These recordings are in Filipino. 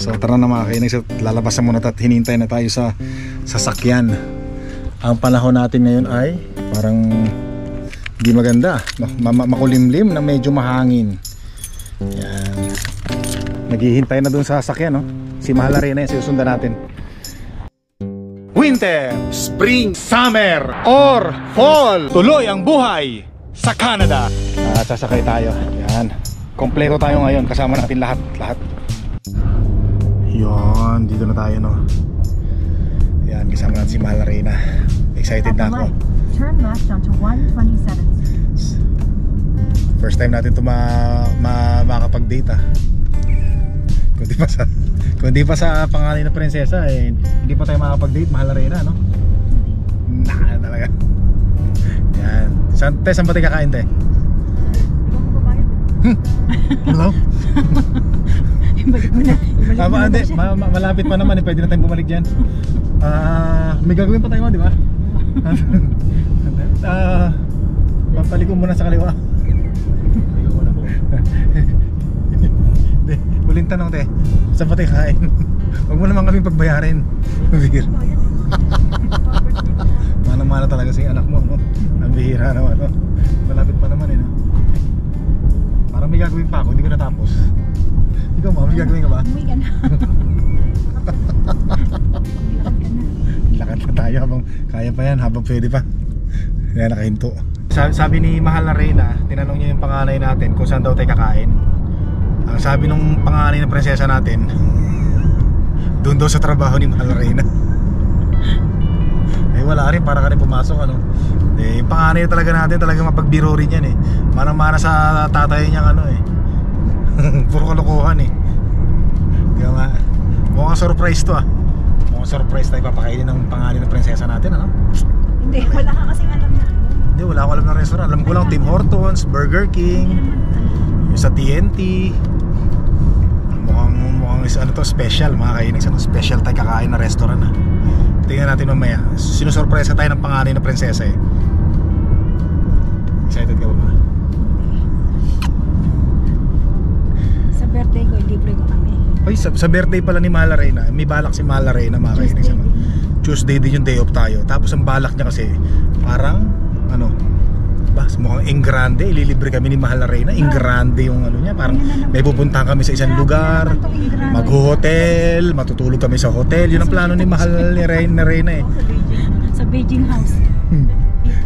So tara na mga kainis, lalabas na muna at hinintay na tayo sa sasakyan. Ang panahon natin ngayon ay parang di maganda, makulimlim na medyo mahangin. Yan. Naghihintay na dun sa sasakyan, no? Si Mahalarena yan, sinusundan natin. Winter, Spring, Summer, or Fall, tuloy ang buhay sa Canada. At sasakay tayo. Yan. Kompleto tayo ngayon, kasama natin lahat. Yon, dito na tayo, no. Yan, kasama natin si Mahalarena. Excited na ako. Turn left onto 127. First time natin ito makapag-date, ah. Kung di pa sa pangalan na prinsesa, eh, hindi pa tayo makapag-date, Mahalarena, no? Nah, talaga. Yan. Saan ba tayo kakain, te? Hello? Ibalik mo na. Malapit pa naman, eh. Pwede na tayong bumalik dyan. May gagawin pa tayo, di ba? Papaliko muna sa kaliwa. Huling tanong, te, saan pa tayo kain? Huwag mo naman kaming pagbayarin. Bihira. Mana-mana talaga si anak mo, no? Ang bihira naman, no? Malapit pa naman, eh, no? Parang may gagawin pa ako, hindi ko natapos. Ikaw, ma, may gagawin ka ba? Umuwi ka na. Lakad na tayo habang kaya pa yan, habang pwede pa. Kaya nakahinto. Sabi ni Mahalarena, tinanong niya yung panganay natin kung saan daw tayo kakain. Ang sabi nung panganay na prinsesa natin, doon daw sa trabaho ni Mahalarena. Eh wala rin, para ka rin pumasok, ano. Eh yung panganay talaga natin, talaga mapagbiro rin yan, eh. Mana-mana sa tatay niyang, ano, eh. Puro kalokohan, eh. Kaya nga, mukhang surprise to, ah. Mukhang surprise tayo papakainin ng panganay na prinsesa natin, ano. Hindi, wala ka kasing alam na. Hindi, wala ako alam ng restaurant. Alam ko lang Tim Hortons, Burger King, yung sa TNT. Mukhang ano to, special, mga kainis, ano, special tayo kakain na restaurant, ha. Tingnan natin mamaya. Sinusurpresa tayo ng panganay na prinsesa, eh. Excited ka ba, ma? Sa birthday ko, libre ko kami. Ay, sa birthday pala ni Mahalarena, may balak si Mahalarena, mga kainis, ano. Tuesday din yung day off tayo. Tapos ang balak niya kasi parang ano ba, mukhang Ingrande, ililibre kami ni Mahalarena. Ingrande yung ano niya, parang may pupuntahan kami sa isang lugar, mag-hotel, matutulog kami sa hotel. Yun ang plano ni Mahalarena, eh. Sa Beijing House.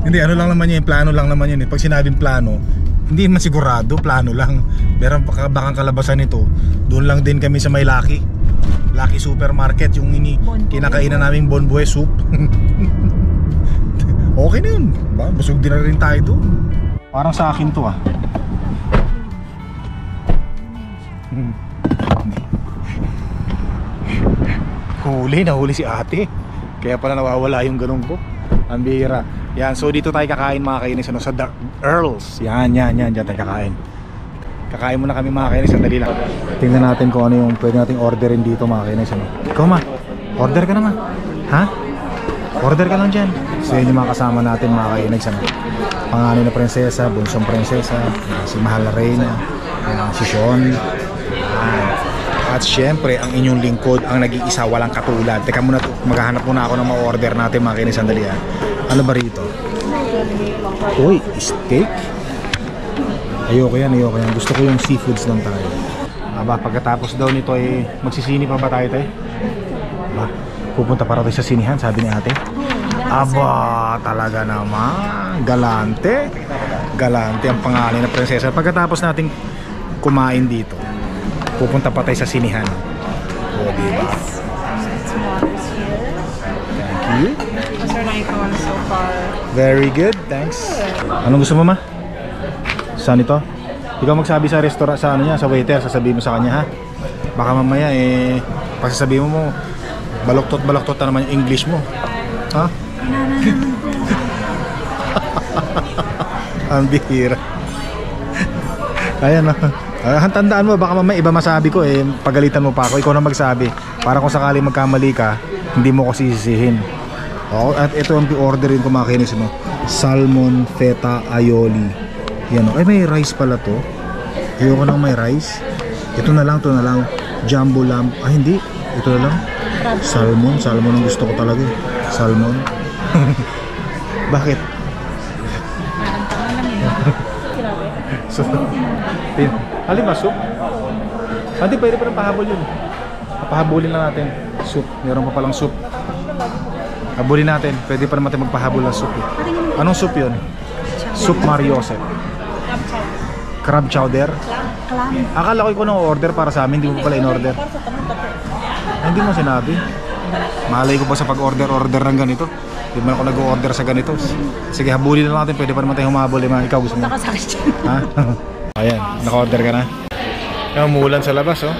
Hindi, ano lang naman yun, plano lang naman yun, eh. Pag sinabing plano, hindi man sigurado, plano lang. Pero bakang kalabasan nito, doon lang din kami sa may Lucky Supermarket, yung kinakainan naming Bonbue soup. Okay na yun, busog din na rin tayo doon. Parang sa akin to, ah. Nahuli si ate. Kaya pala nawawala yung ganun ko. Ang bihira. Yan, so dito tayo kakain, mga kainis, ano, sa The Earls. Yan, dyan tayo kakain. Kakain muna kami, mga kainis, sandali lang. Tingnan natin kung ano yung pwede nating orderin dito, mga kainis, ano. Ikaw, ma, order ka naman. Ha? Order ka lang dyan. So yun yung mga kasama natin, mga kainis, ano. Panganay na prinsesa, bunsong prinsesa, si Mahalarena, si Sean. At syempre, ang inyong lingkod, ang nag-iisa, walang katulad. Teka muna, maghahanap muna ako ng mga order natin, mga kainis, sandali, ha. Ano ba rito? Uy, steak? Ayoko yan. Gusto ko yung seafoods lang tayo. Aba, pagkatapos daw nito ay magsisini pa ba tayo, tayo? Aba, pupunta para tayo sa sinihan, sabi ni ate. Aba, talaga naman. Galante ang pangalan na prinsesa. Pagkatapos natin kumain dito, pupunta pa tayo sa sinihan. O, diba? Thank you. So far. Very good, thanks. Anong gusto mo, ma? Saan ito? Ikaw magsabi sa restaurant, sa ano niya, sa waiter, sasabihin mo sa kanya, ha? Baka mamaya, eh, pasasabihin mo, baloktot na naman yung English mo. Ha? Ang bihira. Ayan, no? Tandaan mo, baka mamaya iba masabi ko, eh, pagalitan mo pa ako, ikaw na magsabi. Para kung sakali magkamali ka, hindi mo ko sisisihin. Oh, at ito ang orderin ko, mga kainis, no? Salmon feta aioli. Yan, no? Ay, may rice pala to. Ayoko nang may rice. Ito na lang. Jumbo lamb. Ah, hindi. Ito na lang. Salmon. Salmon ang gusto ko talaga eh. Salmon. Bakit? So, halin ba soup? Hindi, pwede pa rin pahabol yun. Pahabulin lang natin. Soup. Meron pa palang soup. Habulin natin. Pwede pa naman magpahabol ng soup eh. Anong soup yun? Soup Mariosep. Crab chowder? Clam. Akala ko ikaw nang order para sa amin. Hindi mo pala in-order. Hindi mo sinabi. Malay ko pa sa pag-order ng ganito. Hindi mo ako nag-order sa ganito. Sige, habulin na natin. Pwede pa naman tayo humabol. Ikaw gusto mo? Nakasakit dyan. Ha? Ayan, naka-order ka na. Ayan, umulan sa labas, oh.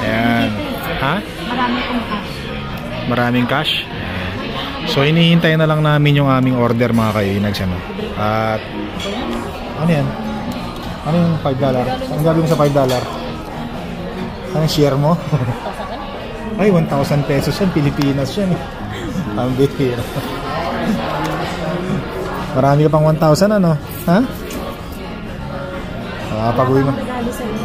Ayan. Ha? Marami kong cash. Maraming cash. So, hinihintay na lang namin yung aming order, mga kainags. At, ano yan? Ano yung $5? Anong gagawin mo sa $5? Anong share mo? Ay, 1,000 pesos yan. Pilipinas yan. Ang bihira. Marami ka pang 1,000, ano? Ha? Pag-uwi mo. Regalo sa'yo.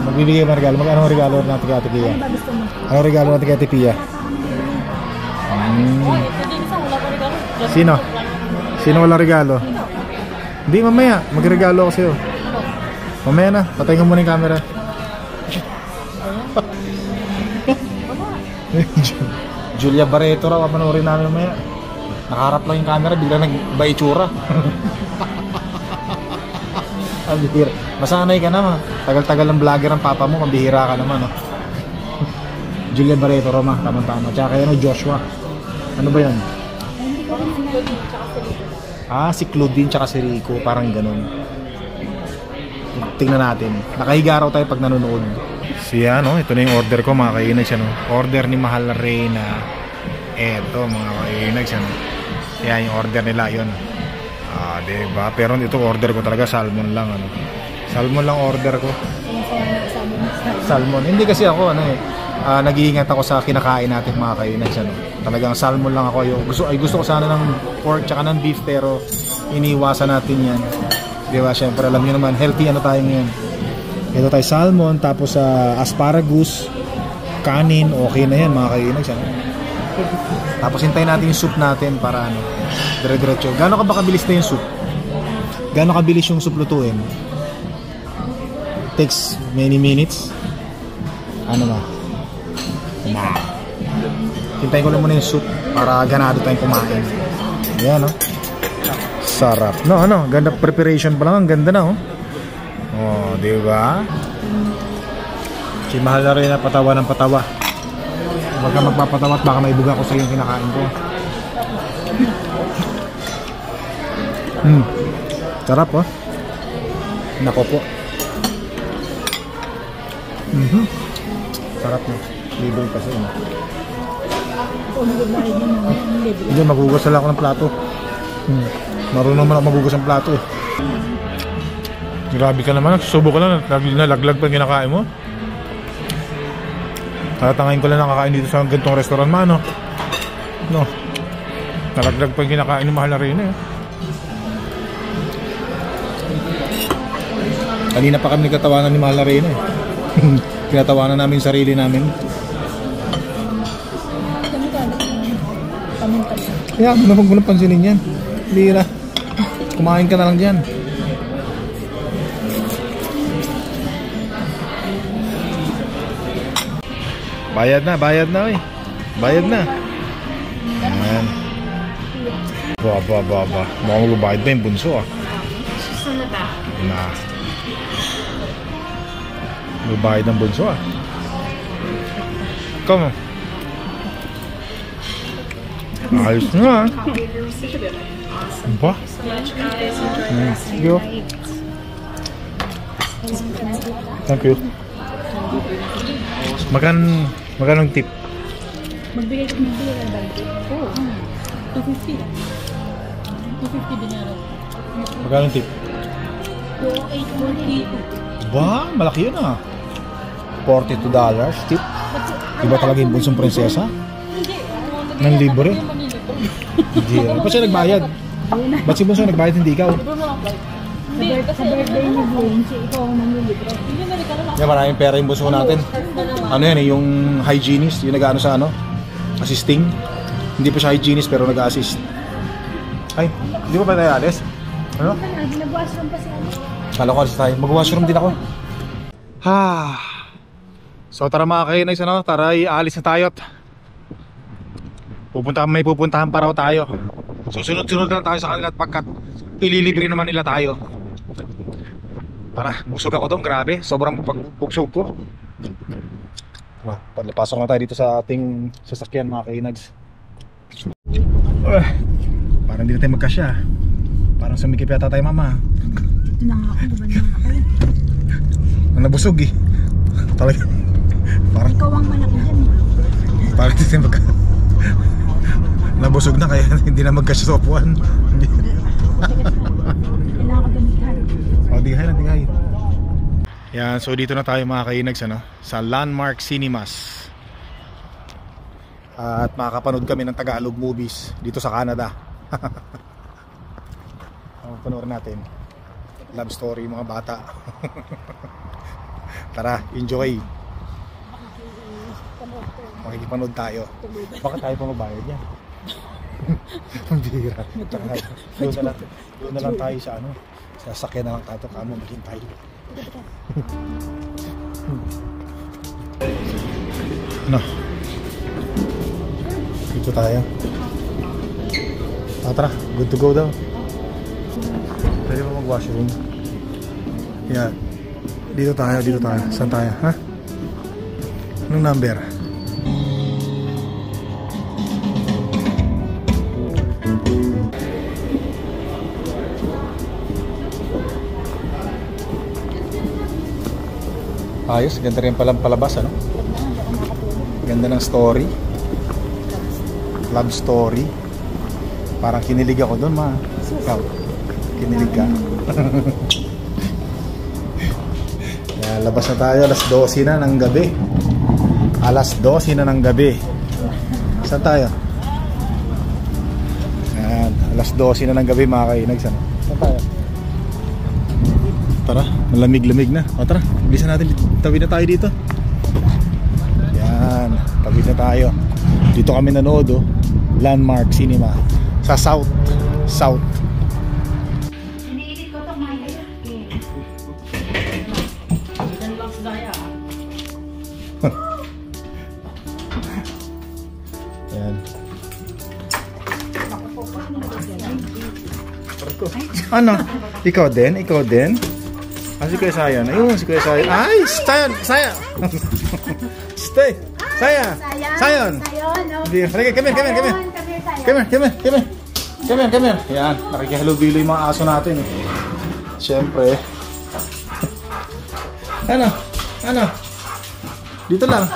Magbibigay mo regalo. Anong regalo natin kay Ate Pia? Ano ba gusto mo? Anong regalo natin kay Ate Pia? Sino? Sino wala regalo? Hindi, mamaya. Magregalo ako sa'yo. Mamaya na. Patay ka muna yung camera. Julia Barreto raw. Panoorin namin mamaya. Nakaharap lang yung camera. Bigla nag-iba itsura. Pambihira. Masanay ka naman. Tagal-tagal ng vlogger ang papa mo. Pambihira ka naman. Oh. Julia Barreto, Roma. Tama-tama. Tsaka kaya Joshua. Ano ba yan? Ah, si Claudine tsaka si Rico. Parang ganun. Tingnan natin. Nakahiga raw tayo pag nanonood. Siya, no? Ito na yung order ko, mga kainags. Ano? Order ni Mahal na Reyna. Eto, mga kainags. Ano? Yan yung order nila. Yun. Ah, diba? Pero ito order ko talaga salmon lang, ano. Salmon lang order ko. Salmon. Hindi kasi ako ano eh. Nag-iingat ako sa kinakain natin, mga kainags, ano. Talagang salmon lang ako. Gusto ko sana ng pork tsaka ng beef, pero iniwasan natin yan. Diba? Syempre alam niyo naman, healthy ano tayo ngayon. Ito tayo salmon, tapos asparagus, kanin, okay na yan, mga kainags, ano. Tapos hintayin natin yung soup natin para ano, dire-diretso. Gaano ka ba kabilis na yung soup? Gaano kabilis yung soup lutuin? Takes many minutes? Ano ba? Nah. Hintayin ko lang muna yung soup para ganado tayong kumain. Ayan, no? Sarap. No, ano? Ganda preparation pa lang. Ang ganda na, oh. Oh, di ba? Si Mahal na rin na patawa ng patawa. Huwag ka magpapatawa at baka maibuga ko sa yung kinakain ko. Sarap, oh. Nako po. Sarap na. Libre kasi, no? Hindi, magugas lang ako ng plato. Marunong naman ako magugas ng plato, eh. Grabe ka naman. Subo ka lang. Nalaglag pa yung kinakain mo. Natatangayin ko lang nakakain dito sa ganitong restaurant, man, no? No. Nalaglag pa yung kinakain ng Mahal na Reyna, eh. Kanina pa kami nagtatawanan ni Mahal na Reyna, eh. Tinatawanan namin yung sarili namin. Kaya huwag mo nang pansinin yan. Lira. Kumain ka na lang dyan. Bayad na, eh. Bayad na. Ayan. Ba. Mukhang lubayad ba yung bunso, ah. Na. Lubayad ng bunso, ah. Come on. Ayos na, ah. Ba? Yo. Thank you. Magkano tip? Magbigay ng tip. Oh, 250. 250 binaran. Magkano tip? 48.42. Ba? Malaki yun, ah. $42 tip. Iba talaga yung bunsong prinsesa? Nang libre? Hindi. Ba't siya nagbayad? Ba't si bunso nagbayad, hindi ikaw? Sa birthday ni Blanche, ikaw ang mamilibre. Yan, maraming pera yung buso natin. Ano yan eh, yung hygienist, yung nag-ano sa ano, assisting. Hindi pa siya hygienist pero nag-assist. Ay, hindi pa ba tayo alis? Ano? Nag-washroom pa siya. Kala ko alis tayo. Mag-washroom din ako. Ha. So tara mga kainags, ano? Tara, aalis na tayo at may pupuntahan pa raw tayo. So sunod-sunod lang tayo sa kanila at pagkat ililibre naman nila tayo. Tara, busog ako doon, grabe. Sobrang pagbusog ko. Pasok na tayo dito sa ating sasakyan mga kainags. Parang hindi na tayo magkasya. Parang sumikip yata tayo mama. Ito na nga ako, gabal na nga kayo. Nabusog eh. Talaga. Parang Ikaw ang malaki dyan eh. parang hindi tayo magka... Nabusog na kaya hindi na magkasya sa upuan. Kailangan ko gamitan. O, digay. Yan, so dito na tayo mga kainags, ano, sa Landmark Cinemas. At makakapanood kami ng Tagalog movies dito sa Canada. Panoorin natin love story mga bata. Tara, enjoy. Makikipanood tayo. Bakit tayo pa mabayad yan? Ang bihira. Doon na lang tayo sa ano, sasakyan na lang tayo kamo maghintay. Ano? Dito tayo. Tara, good to go daw. Pwede ba mag-washroom? Yan. Dito tayo. Saan tayo? Ha? Anong number? Ayos, ganda rin palang palabas, ano? Ganda ng story. Love story. Parang kinilig ako doon, ma. Ikaw, kinilig ka. Yan, labas na tayo, alas 12 na ng gabi. Alas 12 na ng gabi. Saan tayo? Yan, alas 12 na ng gabi mga kainags, ano? Saan tayo? Tara, malamig-lamig na. O tara, bilisan natin, tawid na tayo dito. Yan, tawid na tayo. Dito kami nanood, oh. Landmark Cinema sa South. Iniinit ko itong mga kayo. Yan. Ano? Ikaw din? Ah, si Kuya Sayan. Ayun, si Kuya Sayan. Ay, Sayan! Stay! Sayan! Halika, come here. Yan, nakikihalubilo yung mga aso natin. Siyempre. Ano? Dito lang.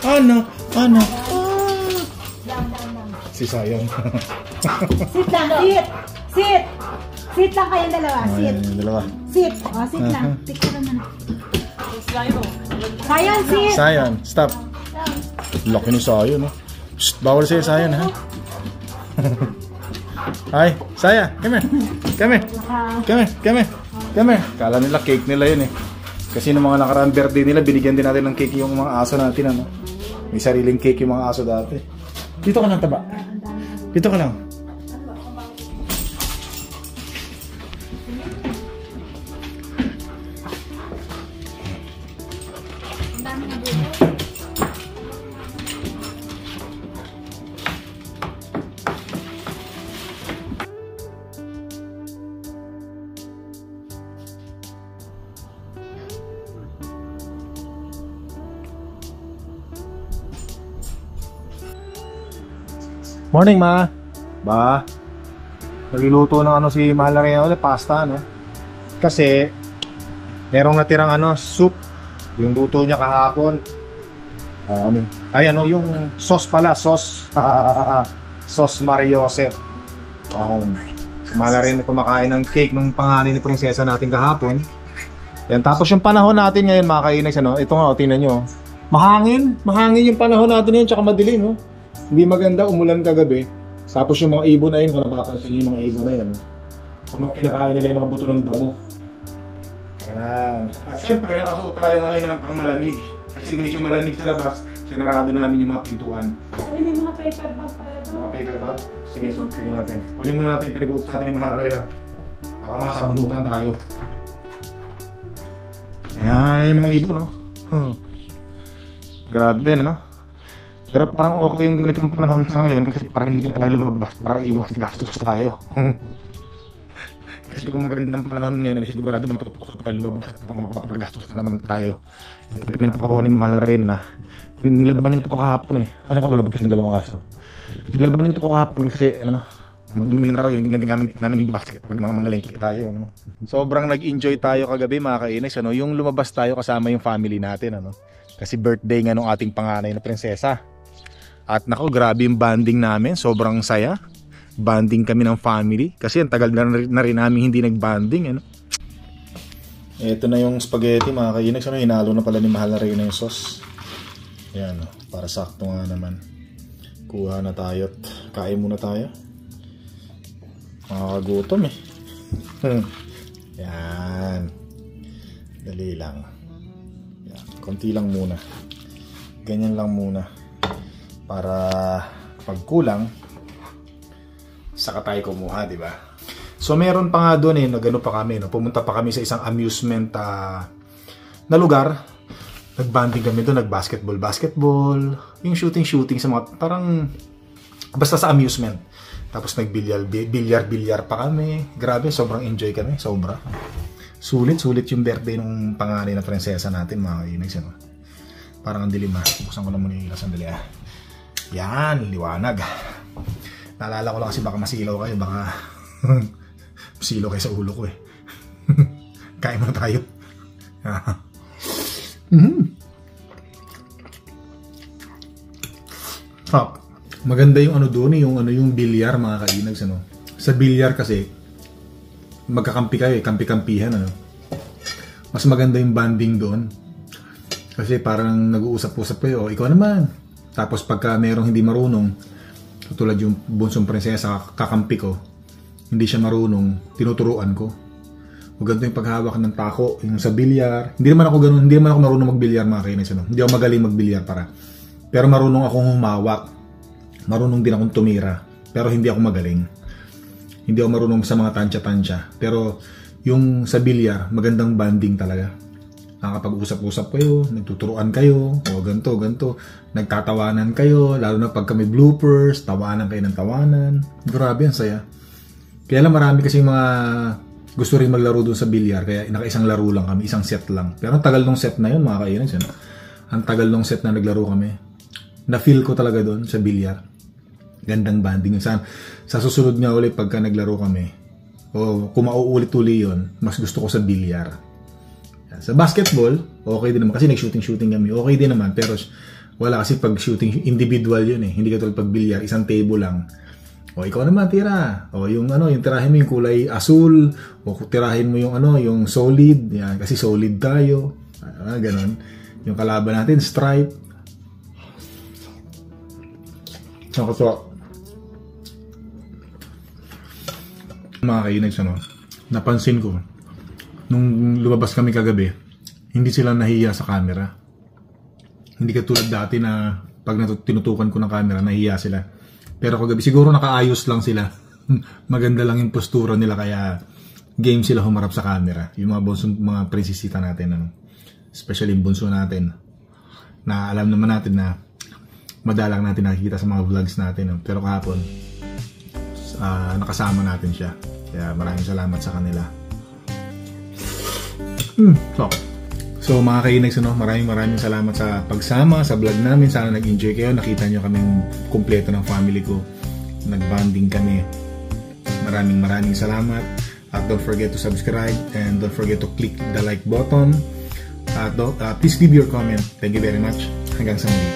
Ano? Si Sayan. Sit lang, sit! Sit lang kayong dalawa, sit. Yung dalawa. Sit lang. Picture na. Sayan, sit! Sayan, stop. Laki ni Sayan, no? Shh, bawal sa'yo, Sayan, ha? Ay, Saya, come here. Kala nila cake nila yun, eh. Kasi nung mga nakaraang birthday nila, binigyan din natin ng cake yung mga aso natin, ano? May sariling cake yung mga aso dati. Dito ka lang, taba. Dito ka lang. Morning, ma. Ba? Nagluluto ng ano si Malari ulit, pasta, no? Kasi merong natirang ano, soup. Yung luto niya kahapon. Ay ano, yung sauce pala, sauce. Sauce Mario Joseph. Si Malari na kumakain ng cake ng pangalan ni prinsesa natin kahapon. Yan, tapos yung panahon natin ngayon, mga kainags, ano? Ito nga, tingnan nyo. Mahangin yung panahon natin ngayon, tsaka madilim, no? Hindi maganda, umulan kagabi. Tapos yung mga ibon na yun, kung napapansin yung mga ibon na yun. So, kinakain nila yung mga buto ng damo. Ayan. At syempre, nakasuot tayo ngayon ng pangmalamig. Kasi medyo malamig sa labas, sinarado na namin yung mga pintuan. Ay, may mga paper bag pala doon. Mga paper bag? Sige, suot natin. Huwag muna natin pinag-uusap natin yung mga karera. Baka makasabunutan tayo. Ayan, yung mga ibon, no? Grabe, no? Pero parang okay yung ganitong panahon sa ngayon kasi parang hindi na tayo lumabas. Parang iwas gastos tayo. Kasi kung magandang panahon ngayon, sigurado matutukos tayo lumabas at makapagastos na naman tayo. Ito pinapakuha ni Mahal rin na nilaban nito ko kahapon eh. Ano ko lumabas ng dalawang kaso? Nilaban nito ko kahapon kasi ano, magdumi na raw yung gamit namin yung basket pag mga mangalengke tayo. Ano? Sobrang nag-enjoy tayo kagabi mga kainis. Ano? Yung lumabas tayo kasama yung family natin. Ano? Kasi birthday nga nung ating panganay na prinsesa. At nako, grabe yung banding namin. Sobrang saya. Banding kami ng family. Kasi ang tagal na rin namin hindi nag-banding. Ano? Ito na yung spaghetti mga kainis. Ano? Hinalo na pala ni Mahal na rin yung sauce. Yan. Para sakto nga naman. Kuha na tayo at kain muna tayo. Makakagutom eh. Yan. Dali lang. Yan. Konti lang muna. Ganyan lang muna. Para pag kulang, saka tayo kumuha, di ba? So meron pa nga doon eh, nagano pa kami, no? Pumunta pa kami sa isang amusement na lugar. Nagbanding kami doon, nag-basketball, yung shooting sa mga, parang, basta sa amusement. Tapos nag-bilyar pa kami. Grabe, sobrang enjoy kami, sobra. Sulit yung birthday nung panganay na prinsesa natin, mga kainis, no? Parang ang dilim ha. Buksan ko na muna yung ilaw, sandali ha. Yan, liwanag. Naalala ko lang kasi baka masilaw kayo, baka masilaw kayo sa ulo ko eh. Kain mo tayo. Maganda yung ano doon, yung bilyar mga kainags, ano. Sa bilyar kasi magkakampi kayo, kampi-kampihan, ano. Mas maganda yung banding doon. Kasi parang nag-uusap-usap kayo, ikaw naman. Tapos pagka merong hindi marunong, tulad yung bunsong prinsesa kakampi ko, hindi siya marunong, tinuturuan ko. Maganda yung paghawak ng tako, yung sa bilyar. Hindi naman ako marunong magbilyar mga kainis. Hindi ako magaling magbilyar para. Pero marunong akong humawak. Marunong din akong tumira. Pero hindi ako magaling. Hindi ako marunong sa mga tansya-tansya. Pero yung sa bilyar, magandang banding talaga. Nakakapag-usap-usap kayo, nagtuturuan kayo, o ganto, nagtatawanan kayo, lalo na pag kami bloopers, tawanan kayo ng tawanan. Grabe, ang saya. Kaya lang marami kasi mga gusto rin maglaro doon sa bilyar, kaya naka-isang laro lang kami, isang set lang. Pero ang tagal nung set na yun, mga kainis, yun. Ang tagal nung set na naglaro kami. Na-feel ko talaga doon sa bilyar. Gandang banding. Sa susunod nga ulit pagka naglaro kami, o kung mauulit-uli yun, mas gusto ko sa bilyar. Sa basketball, okay din naman kasi nag-shooting kami. Okay din naman pero wala kasi pag shooting individual yun eh. Hindi katulad pag bilyar, isang table lang. O ikaw naman tira. O yung yung tirahin mo yung kulay asul, o tirahin mo yung yung solid, yan kasi solid tayo. Ganon. Yung kalaban natin stripe. So, mga kainags, napansin ko nung lumabas kami kagabi, hindi sila nahiya sa camera. Hindi katulad dati na pag tinutukan ko ng camera, nahiya sila. Pero kagabi, siguro nakaayos lang sila. Maganda lang yung postura nila, kaya game sila humarap sa camera. Yung mga prinsesita natin, especially yung bunso natin, na alam naman natin na madalang natin nakikita sa mga vlogs natin. Pero kahapon, nakasama natin siya. Kaya maraming salamat sa kanila. So mga kainags, maraming salamat sa pagsama sa vlog namin. Sana nag-enjoy kayo. Nakita nyo kaming kumpleto ng family ko. Nag-bonding kami. Maraming salamat. At don't forget to subscribe and don't forget to click the like button. Please leave your comment. Thank you very much. Hanggang sa muli.